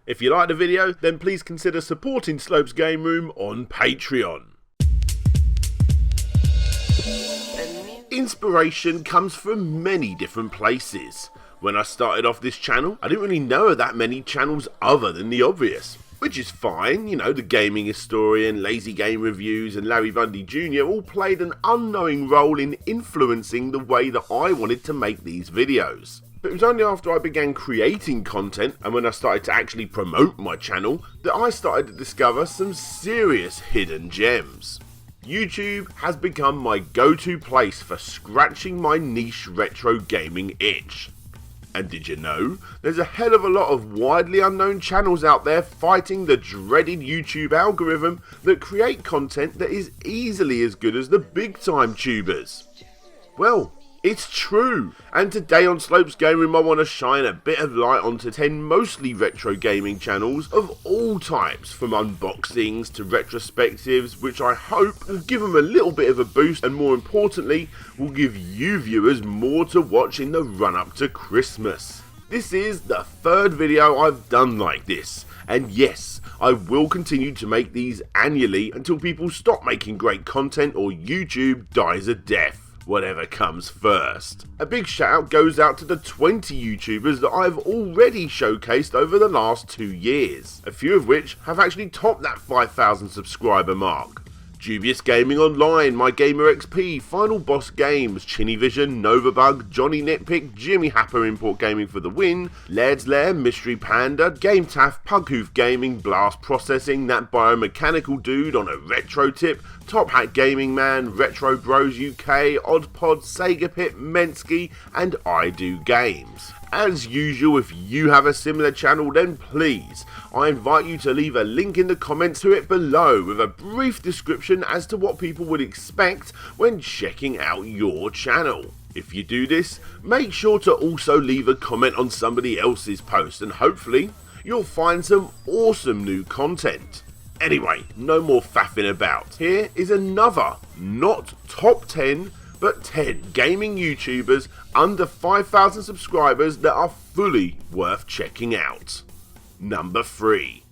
If you like the video, then please consider supporting Slopes Game Room on Patreon. Inspiration comes from many different places. When I started off this channel, I didn't really know that many channels other than the obvious. Which is fine, you know, the Gaming Historian, Lazy Game Reviews and Larry Bundy Jr. all played an unknowing role in influencing the way that I wanted to make these videos. But it was only after I began creating content and when I started to actually promote my channel that I started to discover some serious hidden gems. YouTube has become my go-to place for scratching my niche retro gaming itch. And did you know, there's a hell of a lot of widely unknown channels out there fighting the dreaded YouTube algorithm that create content that is easily as good as the big time tubers. Well, it's true, and today on Slopes Game Room I want to shine a bit of light onto 10 mostly retro gaming channels of all types, from unboxings to retrospectives, which I hope will give them a little bit of a boost and more importantly will give you viewers more to watch in the run up to Christmas. This is the third video I've done like this, and yes, I will continue to make these annually until people stop making great content or YouTube dies a death. Whatever comes first. A big shout out goes out to the 20 YouTubers that I've already showcased over the last 2 years, a few of which have actually topped that 5,000 subscriber mark. Dubious Gaming Online, My Gamer XP, Final Boss Games, ChinnyVision, NovaBug, Jonny Nitpick, Jimmy Happa Import Gaming for the win, Lairds Lair, Mystery Panduh, GameTaff, PugHoofGaming, Blast Processing, that Biomechanical dude on a retro tip, Top Hat Gaming Man, RetroBrosUK, Oddpod, SegaPit, Mentski, and I Do Games. As usual, if you have a similar channel, then please, I invite you to leave a link in the comments to it below with a brief description as to what people would expect when checking out your channel. If you do this, make sure to also leave a comment on somebody else's post and hopefully you'll find some awesome new content. Anyway, no more faffing about. Here is another, not top 10, but 10 gaming YouTubers under 5,000 subscribers that are fully worth checking out. Number 3.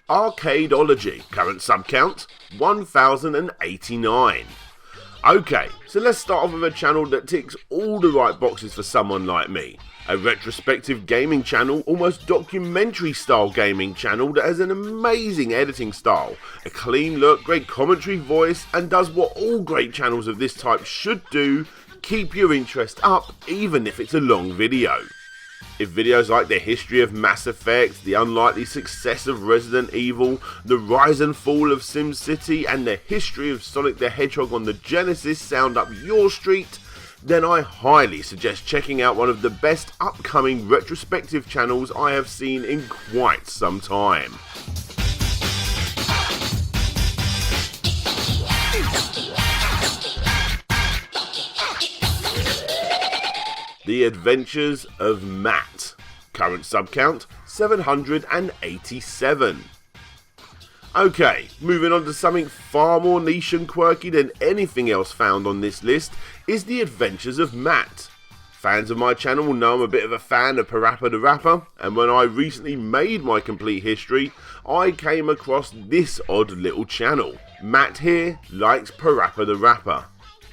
Arcadeology, current sub count 1089. Okay, so let's start off with a channel that ticks all the right boxes for someone like me. A retrospective gaming channel, almost documentary style gaming channel that has an amazing editing style, a clean look, great commentary voice, and does what all great channels of this type should do, keep your interest up even if it's a long video. If videos like the history of Mass Effect, the unlikely success of Resident Evil, the rise and fall of SimCity, and the history of Sonic the Hedgehog on the Genesis sound up your street, then I highly suggest checking out one of the best upcoming retrospective channels I have seen in quite some time. The Adventures of Matt. Current sub count 787. Okay, moving on to something far more niche and quirky than anything else found on this list is The Adventures of Matt. Fans of my channel will know I'm a bit of a fan of Parappa the Rapper, and when I recently made my complete history, I came across this odd little channel. Matt here likes Parappa the Rapper.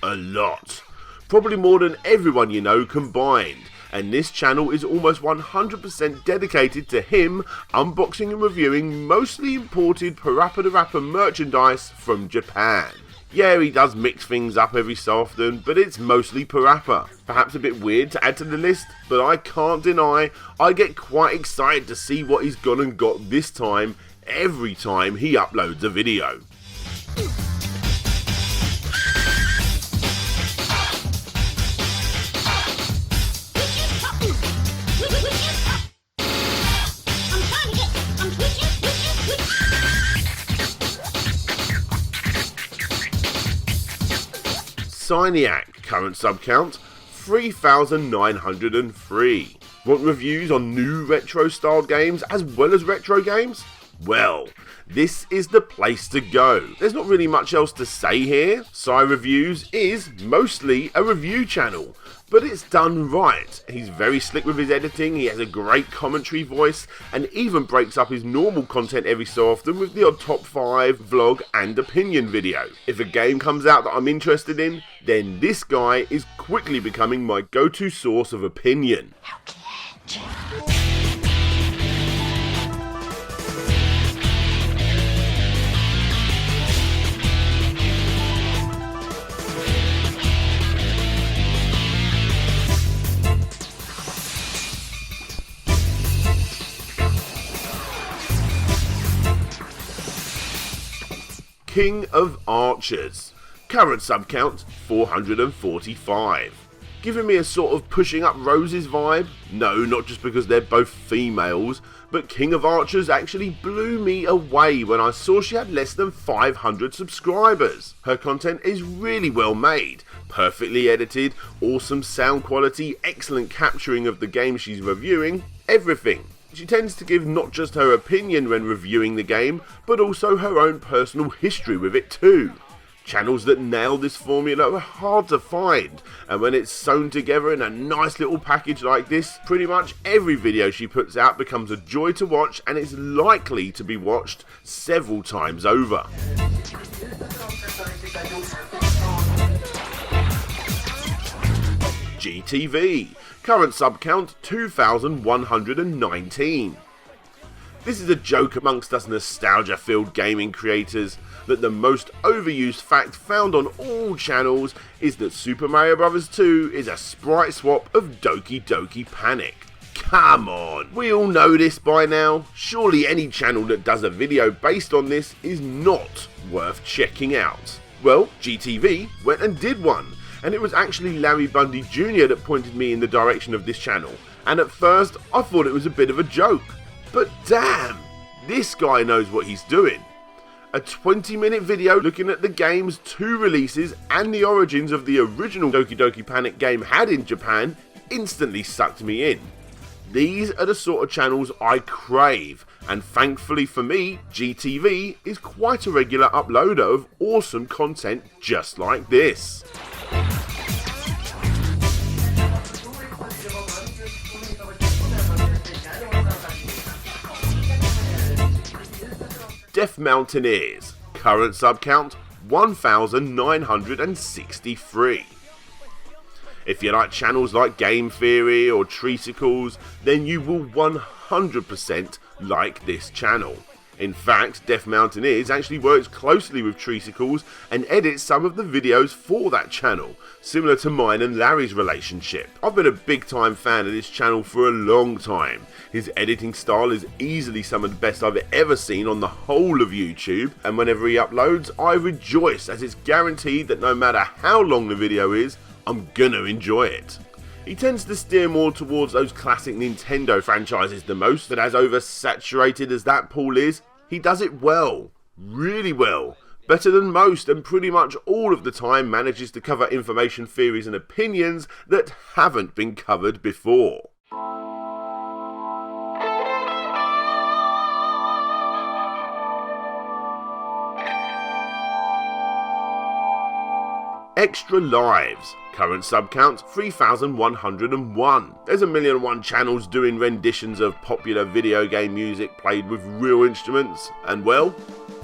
A lot. Probably more than everyone you know combined, and this channel is almost 100% dedicated to him unboxing and reviewing mostly imported Parappa the Rapper merchandise from Japan. Yeah, he does mix things up every so often, but it's mostly Parappa. Perhaps a bit weird to add to the list, but I can't deny I get quite excited to see what he's gone and got this time every time he uploads a video. I'm trying to get Cyniac, current sub count 3,903. Want reviews on new retro style games as well as retro games? Well, this is the place to go. There's not really much else to say here. CyReviews is mostly a review channel, but it's done right. He's very slick with his editing, he has a great commentary voice, and even breaks up his normal content every so often with the odd top 5 vlog and opinion video. If a game comes out that I'm interested in, then this guy is quickly becoming my go-to source of opinion. King of Archers, current sub count 445. Giving me a sort of Pushing Up Roses vibe? No, not just because they're both females, but King of Archers actually blew me away when I saw she had less than 500 subscribers. Her content is really well made, perfectly edited, awesome sound quality, excellent capturing of the game she's reviewing, everything. She tends to give not just her opinion when reviewing the game, but also her own personal history with it too. Channels that nail this formula are hard to find, and when it's sewn together in a nice little package like this, pretty much every video she puts out becomes a joy to watch and is likely to be watched several times over. GTV, current sub count 2,119. This is a joke amongst us nostalgia-filled gaming creators that the most overused fact found on all channels is that Super Mario Bros. 2 is a sprite swap of Doki Doki Panic. Come on, we all know this by now. Surely any channel that does a video based on this is not worth checking out. Well, GTV went and did one, and it was actually Larry Bundy Jr. that pointed me in the direction of this channel, and at first I thought it was a bit of a joke. But damn, this guy knows what he's doing. A 20-minute video looking at the game's 2 releases and the origins of the original Doki Doki Panic game had in Japan instantly sucked me in. These are the sort of channels I crave, and thankfully for me, GTV is quite a regular uploader of awesome content just like this. Deaf Mountaineers, current sub count 1,963. If you like channels like Game Theory or Treesicles, then you will 100% like this channel. In fact, Deaf Mountaineers actually works closely with Treesicles and edits some of the videos for that channel, similar to mine and Larry's relationship. I've been a big time fan of this channel for a long time. His editing style is easily some of the best I've ever seen on the whole of YouTube, and whenever he uploads, I rejoice as it's guaranteed that no matter how long the video is, I'm gonna enjoy it. He tends to steer more towards those classic Nintendo franchises the most, but as oversaturated as that pool is, he does it well, really well, better than most, and pretty much all of the time manages to cover information, theories and opinions that haven't been covered before. Extra Lives, current sub count 3,101. There's 1,000,001 channels doing renditions of popular video game music played with real instruments, and well,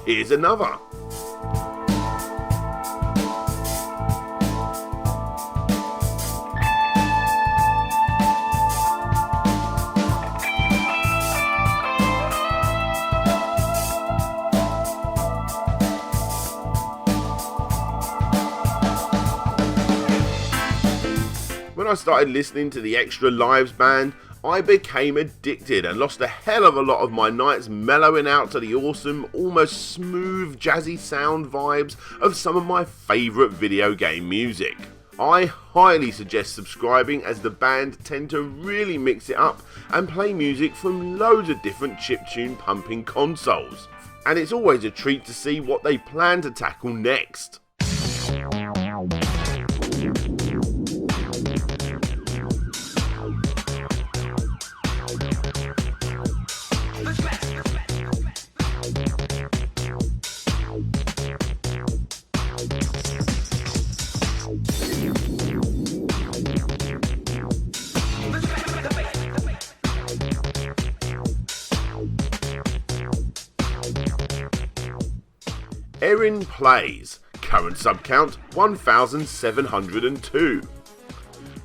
here's another. When I started listening to the Extra Lives band, I became addicted and lost a hell of a lot of my nights mellowing out to the awesome, almost smooth, jazzy sound vibes of some of my favourite video game music. I highly suggest subscribing, as the band tend to really mix it up and play music from loads of different chiptune pumping consoles. And it's always a treat to see what they plan to tackle next. Erin Plays, current sub count 1,702.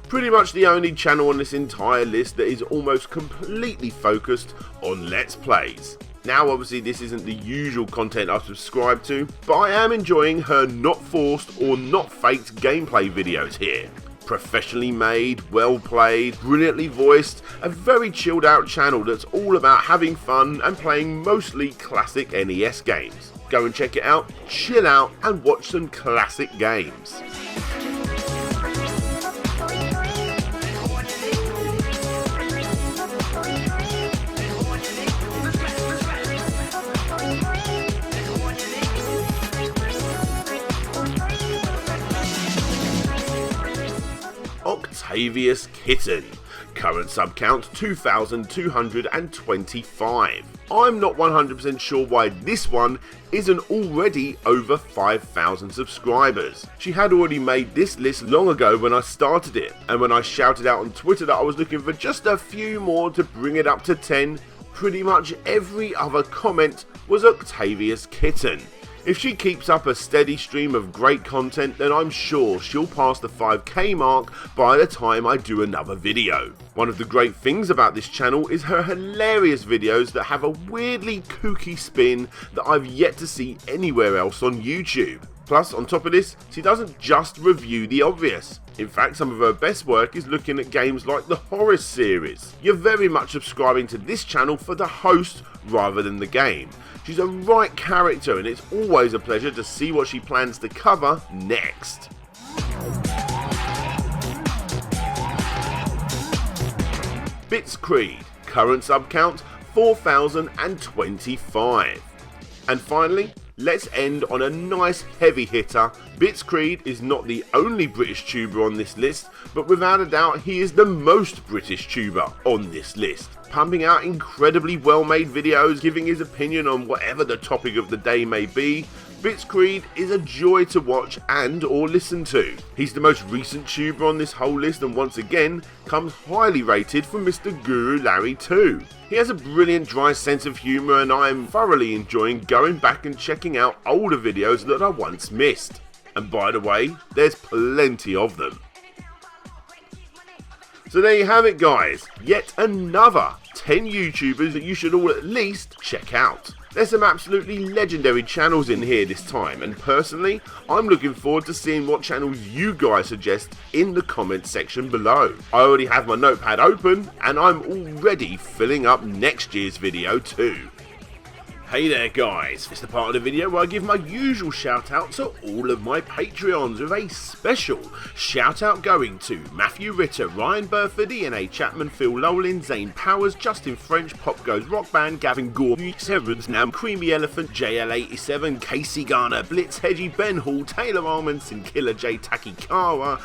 Pretty much the only channel on this entire list that is almost completely focused on Let's Plays. Now obviously this isn't the usual content I subscribe to, but I am enjoying her not forced or not faked gameplay videos here. Professionally made, well played, brilliantly voiced, a very chilled out channel that's all about having fun and playing mostly classic NES games. Go and check it out, chill out and watch some classic games. Octavius Kitten, current sub count 2,225. I'm not 100% sure why this one isn't already over 5,000 subscribers. She had already made this list long ago when I started it, and when I shouted out on Twitter that I was looking for just a few more to bring it up to 10, pretty much every other comment was Octavius Kitten. If she keeps up a steady stream of great content, then I'm sure she'll pass the 5k mark by the time I do another video. One of the great things about this channel is her hilarious videos that have a weirdly kooky spin that I've yet to see anywhere else on YouTube. Plus, on top of this, she doesn't just review the obvious. In fact, some of her best work is looking at games like the Horror series. You're very much subscribing to this channel for the host rather than the game. She's a right character and it's always a pleasure to see what she plans to cover next. Bitscreed, current sub count 4,025. And finally, let's end on a nice heavy hitter. Bitscreed is not the only British tuber on this list, but without a doubt he is the most British tuber on this list. Pumping out incredibly well made videos, giving his opinion on whatever the topic of the day may be, Bitscreed is a joy to watch and or listen to. He's the most recent tuber on this whole list and once again comes highly rated from Mr. Guru Larry 2. He has a brilliant dry sense of humour and I am thoroughly enjoying going back and checking out older videos that I once missed. And by the way, there's plenty of them. So there you have it guys, yet another 10 YouTubers that you should all at least check out. There's some absolutely legendary channels in here this time, and personally, I'm looking forward to seeing what channels you guys suggest in the comments section below. I already have my notepad open, and I'm already filling up next year's video too. Hey there guys, it's the part of the video where I give my usual shout out to all of my Patreons with a special shout out going to Matthew Ritter, Ryan Burford, Ian A. Chapman, Phil Lowlin, Zane Powers, Justin French, Pop Goes Rock Band, Gavin Gore, Severance Nam, Creamy Elephant, JL87, Casey Garner, Blitz Hedgie, Ben Hall, Taylor Armandson, Killer J Takikawa,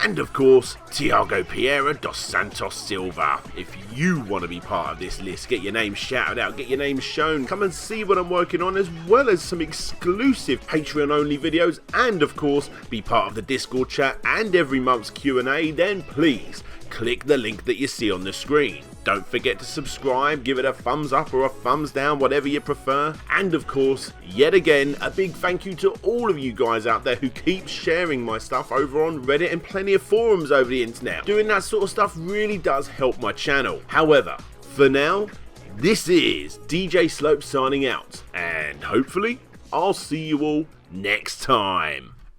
and of course Tiago Piera dos Santos Silva. If you want to be part of this list, get your name shouted out, get your name shown, come and see what I'm working on, as well as some exclusive Patreon only videos, and of course be part of the Discord chat and every month's Q&A, then please click the link that you see on the screen. Don't forget to subscribe, give it a thumbs up or a thumbs down, whatever you prefer. And of course, yet again, a big thank you to all of you guys out there who keep sharing my stuff over on Reddit and plenty of forums over the internet. Doing that sort of stuff really does help my channel. However, for now, this is DJ Slope signing out, and hopefully I'll see you all next time.